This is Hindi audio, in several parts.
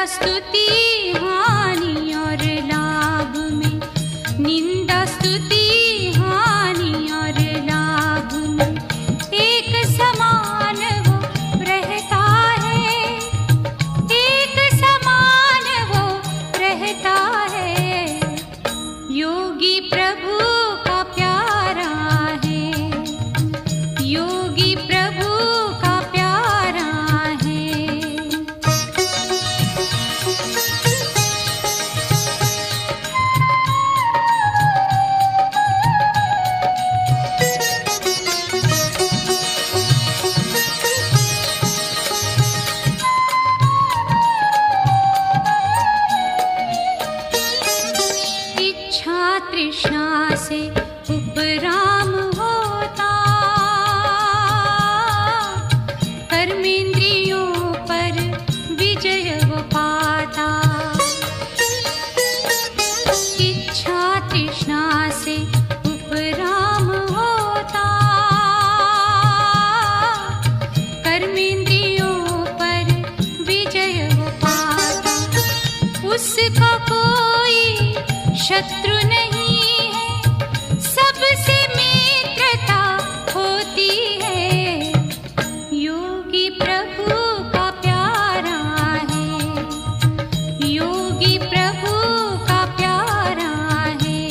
स्तुति हानि और लाभ में, निंदा स्तुति हानि और लाभ में एक समान वो रहता है, एक समान वो रहता है। योगी प्रभु का प्यारा है, योगी प्रभु का प्यारा है। इच्छा तृष्णा से उपराम होता, कर्मेंद्रियों पर विजय वो पाता। इच्छा तृष्णा से उपराम होता, कर्मेंद्रियों पर विजय वो पाता। उसका कोई शत्रु नहीं है, सबसे मित्रता होती है। योगी प्रभु का प्यारा है, योगी प्रभु का प्यारा है।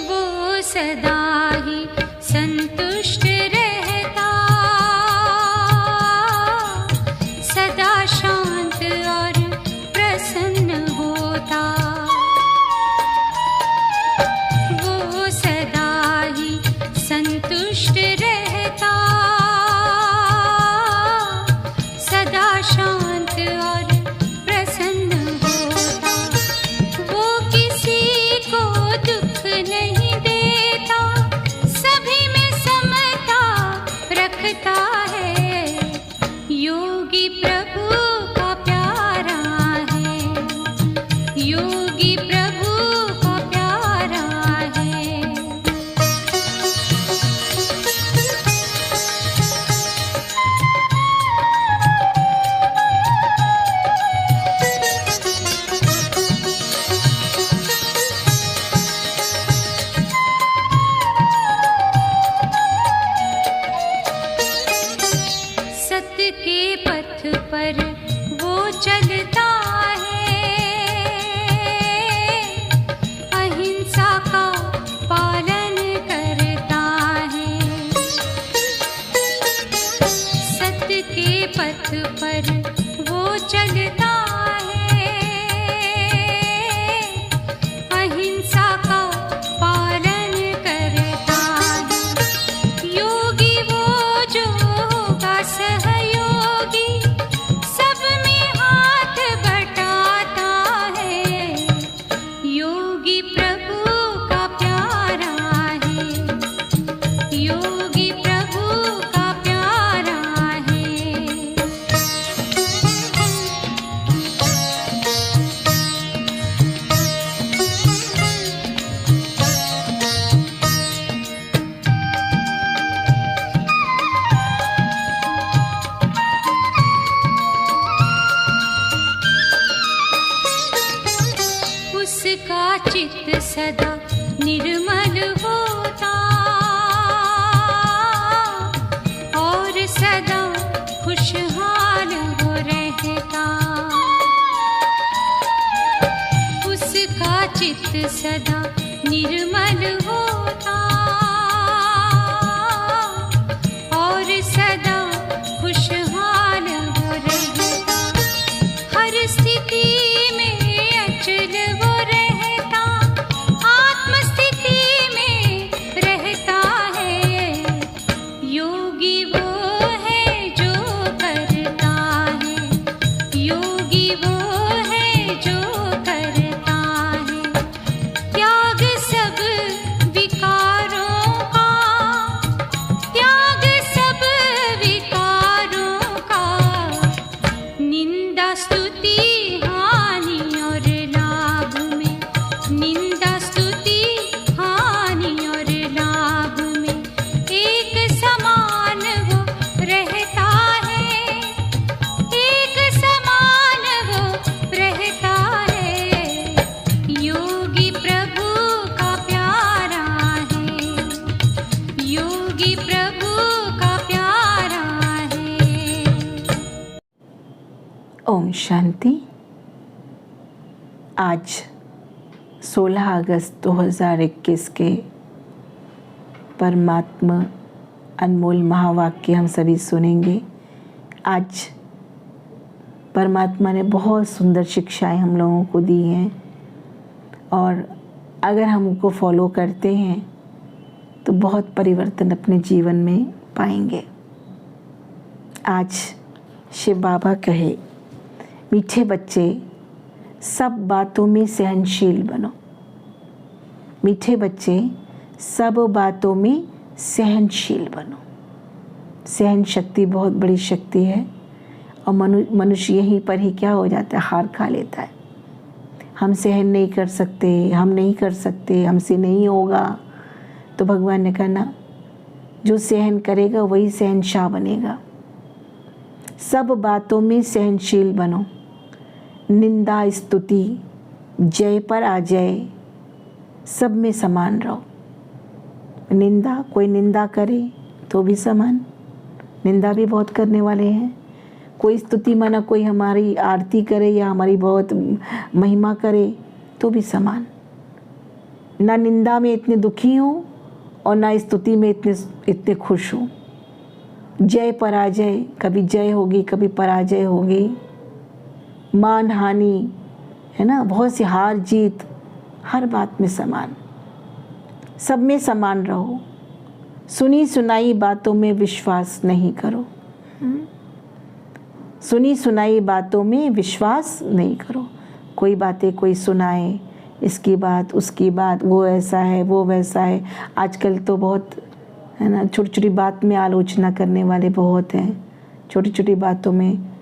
वो सदा ही संतुष्ट रहता, सदा शांत और प्रसन्न होता। वो सदा ही संतुष्ट रहता, सदा शांत और प्रसन्न होता। वो किसी को दुख नहीं देता, सभी में समता रखता है। योगी प्रभु का प्यारा है, योगी प्रभु का प्यारा है। सत्य के पथ पर वो चलता है, अहिंसा का पालन करता है। सत्य के पथ पर वो चलता है, अहिंसा का पालन करता है। योगी वो जो होगा सहयोगी, सब में हाथ बटाता है। योगी प्रभु का प्यारा है, योगी प्रभु का प्यारा है। उसका चित्त सदा निर्मल होता, और सदा खुशहाल हो रहता। उसका चित्त सदा निर्मल होता, और सदा खुशहाल हो रहता। हर स्थिति में अचल वो रहता, आत्मस्थिति में रहता है। योगी वो है जो करता है, योगी वो है जो करता है। क्या ओम शांति। आज 16 अगस्त 2021 के परमात्मा अनमोल महावाक्य हम सभी सुनेंगे। आज परमात्मा ने बहुत सुंदर शिक्षाएं हम लोगों को दी हैं और अगर हम उनको फॉलो करते हैं तो बहुत परिवर्तन अपने जीवन में पाएंगे। आज शिव बाबा कहे, मीठे बच्चे सब बातों में सहनशील बनो। मीठे बच्चे सब बातों में सहनशील बनो। सहन शक्ति बहुत बड़ी शक्ति है और मनुष्य यहीं पर ही क्या हो जाता है, हार खा लेता है। हम सहन नहीं कर सकते, हम नहीं कर सकते, हमसे नहीं होगा। तो भगवान ने कहा ना, जो सहन करेगा वही सहनशाह बनेगा। सब बातों में सहनशील बनो। निंदा स्तुति जय पर आ जाए, सब में समान रहो। निंदा, कोई निंदा करे तो भी समान, निंदा भी बहुत करने वाले हैं। कोई स्तुति माना कोई हमारी आरती करे या हमारी बहुत महिमा करे तो भी समान। ना निंदा में इतने दुखी हो और ना स्तुति में इतने खुश हो। जय पराजय, कभी जय होगी कभी पराजय होगी। मान हानि है ना, बहुत सी हार जीत, हर बात में समान, सब में समान रहो। सुनी सुनाई बातों में विश्वास नहीं करो। सुनी सुनाई बातों में विश्वास नहीं करो। कोई बातें कोई सुनाए, इसकी बात उसकी बात, वो ऐसा है वो वैसा है। आजकल तो बहुत है ना, छोटी छोटी बात में आलोचना करने वाले बहुत हैं। छोटी छोटी बातों में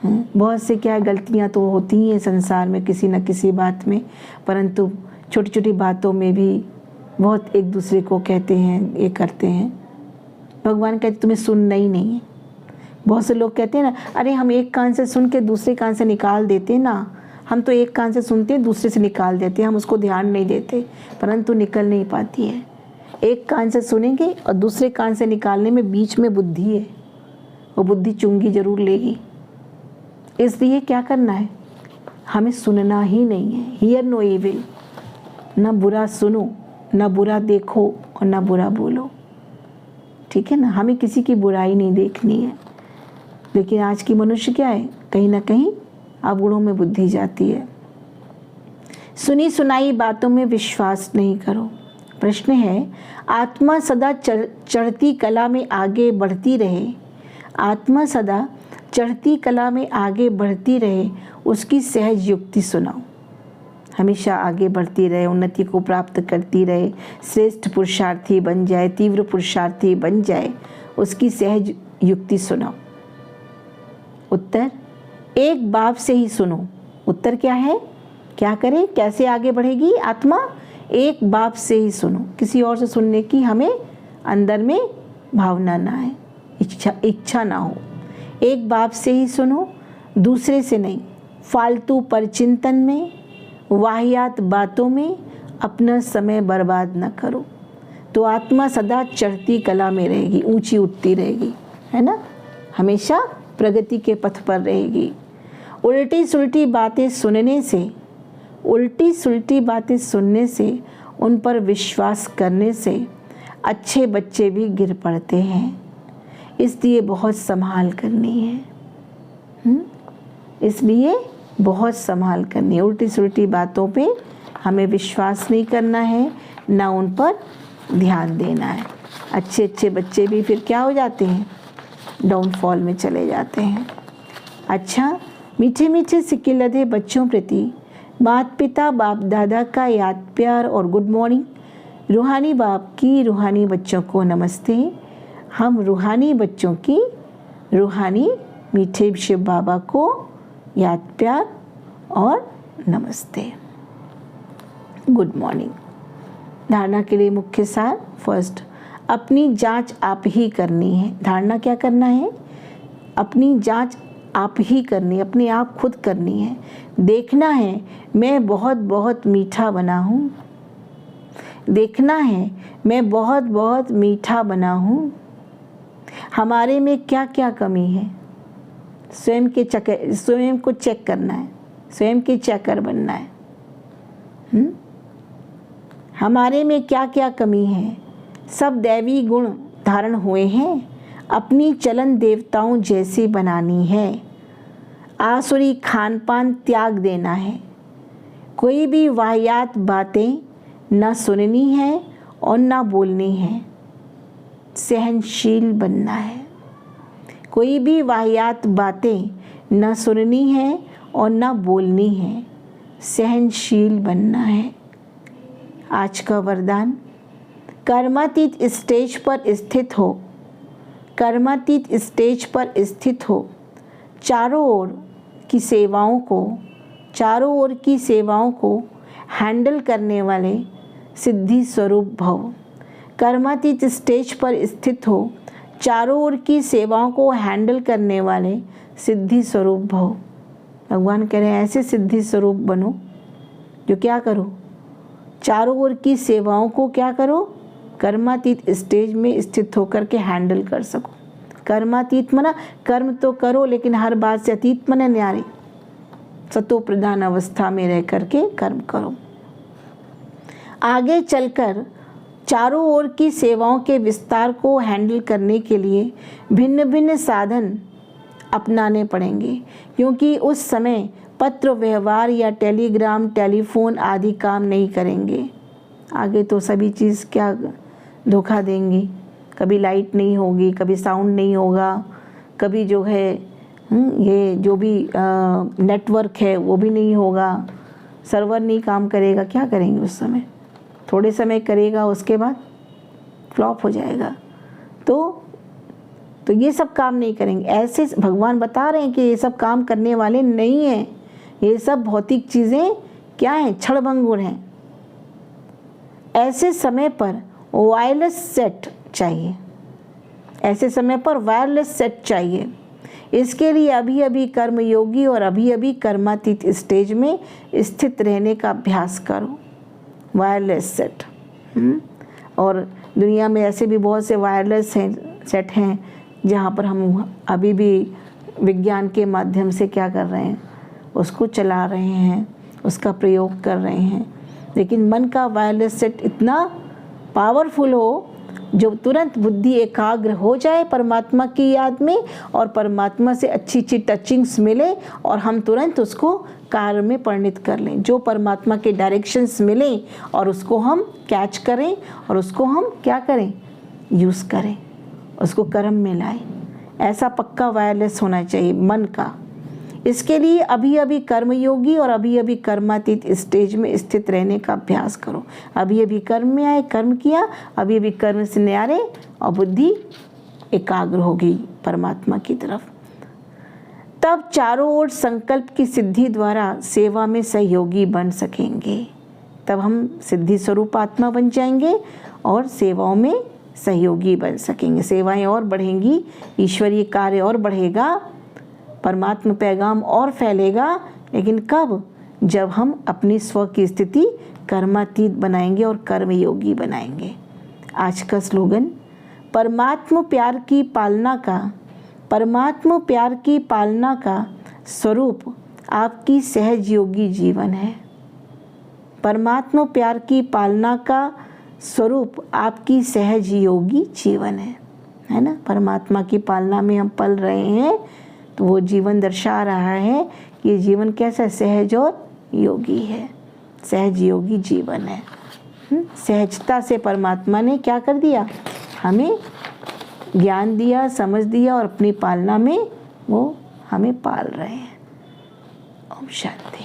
बहुत से क्या गलतियां तो होती ही हैं संसार में किसी न किसी बात में, परंतु छोटी छोटी बातों में भी बहुत एक दूसरे को कहते हैं, ये करते हैं। भगवान कहते तुम्हें सुनना ही नहीं है। बहुत से लोग कहते हैं ना, अरे हम एक कान से सुन के दूसरे कान से निकाल देते ना। हम तो एक कान से सुनते हैं दूसरे से निकाल देते हैं, हम उसको ध्यान नहीं देते, परंतु निकल नहीं पाती है। एक कान से सुनेंगे और दूसरे कान से निकालने में बीच में बुद्धि है, वो बुद्धि चुंगी जरूर लेगी। इसलिए क्या करना है, हमें सुनना ही नहीं है। हियर नो इविल, ना बुरा सुनो, ना बुरा देखो और ना बुरा बोलो। ठीक है ना, हमें किसी की बुराई नहीं देखनी है। लेकिन आज की मनुष्य क्या है, कहीं ना कहीं अवगुणों में बुद्धि जाती है। सुनी सुनाई बातों में विश्वास नहीं करो। प्रश्न है, आत्मा सदा चढ़ती कला में आगे बढ़ती रहे। आत्मा सदा चढ़ती कला में आगे बढ़ती रहे, उसकी सहज युक्ति सुनाओ। हमेशा आगे बढ़ती रहे, उन्नति को प्राप्त करती रहे, श्रेष्ठ पुरुषार्थी बन जाए, तीव्र पुरुषार्थी बन जाए, उसकी सहज युक्ति सुनाओ। उत्तर, एक बाप से ही सुनो। उत्तर क्या है, क्या करे, कैसे आगे बढ़ेगी आत्मा? एक बाप से ही सुनो। किसी और से सुनने की हमें अंदर में भावना ना है, इच्छा ना हो। एक बाप से ही सुनो, दूसरे से नहीं। फालतू परचिंतन में, वाहियात बातों में अपना समय बर्बाद न करो। तो आत्मा सदा चढ़ती कला में रहेगी, ऊंची उठती रहेगी, है ना, हमेशा प्रगति के पथ पर रहेगी। उल्टी सुल्टी बातें सुनने से, उल्टी सुल्टी बातें सुनने से, उन पर विश्वास करने से अच्छे बच्चे भी गिर पड़ते हैं। इसलिए बहुत संभाल करनी है। इसलिए बहुत संभाल करनी है। उल्टी सुल्टी बातों पे हमें विश्वास नहीं करना है, ना उन पर ध्यान देना है। अच्छे अच्छे बच्चे भी फिर क्या हो जाते हैं, डाउनफॉल में चले जाते हैं। अच्छा, मीठे मीठे सिक्के लदे बच्चों प्रति माता पिता बाप दादा का याद प्यार और गुड मॉर्निंग। रूहानी बाप की रूहानी बच्चों को नमस्ते। हम रूहानी बच्चों की रूहानी मीठे शिव बाबा को याद प्यार और नमस्ते, गुड मॉर्निंग। धारणा के लिए मुख्य सार, फर्स्ट, अपनी जांच आप ही करनी है। धारणा क्या करना है, अपनी जांच आप ही करनी है, अपने आप खुद करनी है। देखना है मैं बहुत बहुत मीठा बना हूँ। देखना है मैं बहुत बहुत मीठा बना हूँ। हमारे में क्या क्या कमी है, स्वयं को चेक करना है, स्वयं के चेकर बनना है। हमारे में क्या क्या कमी है, सब दैवी गुण धारण हुए हैं, अपनी चलन देवताओं जैसी बनानी है, आसुरी खान पान त्याग देना है, कोई भी वाहियात बातें न सुननी है और न बोलनी है, सहनशील बनना है। कोई भी वाहियात बातें न सुननी है और न बोलनी है, सहनशील बनना है। आज का वरदान, कर्मातीत स्टेज पर स्थित हो, कर्मातीत स्टेज पर स्थित हो, चारों ओर की सेवाओं को हैंडल करने वाले सिद्धि स्वरूप भव। कर्मातीत स्टेज पर स्थित हो, चारों ओर की सेवाओं को हैंडल करने वाले सिद्धि स्वरूप भव। भगवान कह रहे हैं ऐसे सिद्धि स्वरूप बनो जो क्या करो, चारों ओर की सेवाओं को क्या करो, कर्मातीत स्टेज में स्थित होकर के हैंडल कर सको। कर्मातीत मना कर्म तो करो लेकिन हर बात से अतीत मना न्यारे, सतो प्रधान अवस्था में रह करके कर्म करो। आगे चलकर चारों ओर की सेवाओं के विस्तार को हैंडल करने के लिए भिन्न भिन्न साधन अपनाने पड़ेंगे, क्योंकि उस समय पत्र व्यवहार या टेलीग्राम टेलीफोन आदि काम नहीं करेंगे। आगे तो सभी चीज़ क्या धोखा देंगी, कभी लाइट नहीं होगी, कभी साउंड नहीं होगा, कभी जो है ये जो भी नेटवर्क है वो भी नहीं होगा, सर्वर नहीं काम करेगा। क्या करेंगे उस समय, थोड़े समय करेगा उसके बाद फ्लॉप हो जाएगा। तो ये सब काम नहीं करेंगे। ऐसे भगवान बता रहे हैं कि ये सब काम करने वाले नहीं हैं, ये सब भौतिक चीज़ें क्या हैं, क्षणभंगुर हैं। ऐसे समय पर वायरलेस सेट चाहिए, ऐसे समय पर वायरलेस सेट चाहिए। इसके लिए अभी अभी कर्मयोगी और अभी अभी कर्मातीत स्टेज में स्थित रहने का अभ्यास करो। वायरलेस सेट और दुनिया में ऐसे भी बहुत से वायरलेस सेट हैं जहाँ पर हम अभी भी विज्ञान के माध्यम से क्या कर रहे हैं, उसको चला रहे हैं, उसका प्रयोग कर रहे हैं। लेकिन मन का वायरलेस सेट इतना पावरफुल हो जो तुरंत बुद्धि एकाग्र हो जाए परमात्मा की याद में, और परमात्मा से अच्छी अच्छी टचिंग्स मिले और हम तुरंत उसको कार्य में परिणित कर लें। जो परमात्मा के डायरेक्शंस मिलें और उसको हम कैच करें और उसको हम क्या करें, यूज़ करें, उसको कर्म में लाएं। ऐसा पक्का वायरलेस होना चाहिए मन का। इसके लिए अभी अभी कर्मयोगी और अभी अभी कर्मातीत स्टेज में स्थित रहने का अभ्यास करो। अभी अभी कर्म में आए, कर्म किया, अभी अभी कर्म से न्यारे और बुद्धि एकाग्र होगी परमात्मा की तरफ। तब चारों ओर संकल्प की सिद्धि द्वारा सेवा में सहयोगी बन सकेंगे। तब हम सिद्धि स्वरूप आत्मा बन जाएंगे और सेवाओं में सहयोगी बन सकेंगे। सेवाएं और बढ़ेंगी, ईश्वरीय कार्य और बढ़ेगा, परमात्मा पैगाम और फैलेगा। लेकिन कब, जब हम अपनी स्व की स्थिति कर्मातीत बनाएंगे और कर्मयोगी बनाएंगे। आज का स्लोगन, परमात्मा प्यार की पालना का स्वरूप आपकी सहज योगी जीवन है। परमात्मा प्यार की पालना का स्वरूप आपकी सहज योगी जीवन है ना। परमात्मा की पालना में हम पल रहे हैं तो वो जीवन दर्शा रहा है कि ये जीवन कैसा सहज और योगी है, सहज योगी जीवन है। सहजता से परमात्मा ने क्या कर दिया, हमें ज्ञान दिया, समझ दिया और अपनी पालना में वो हमें पाल रहे हैं। ओम शांति।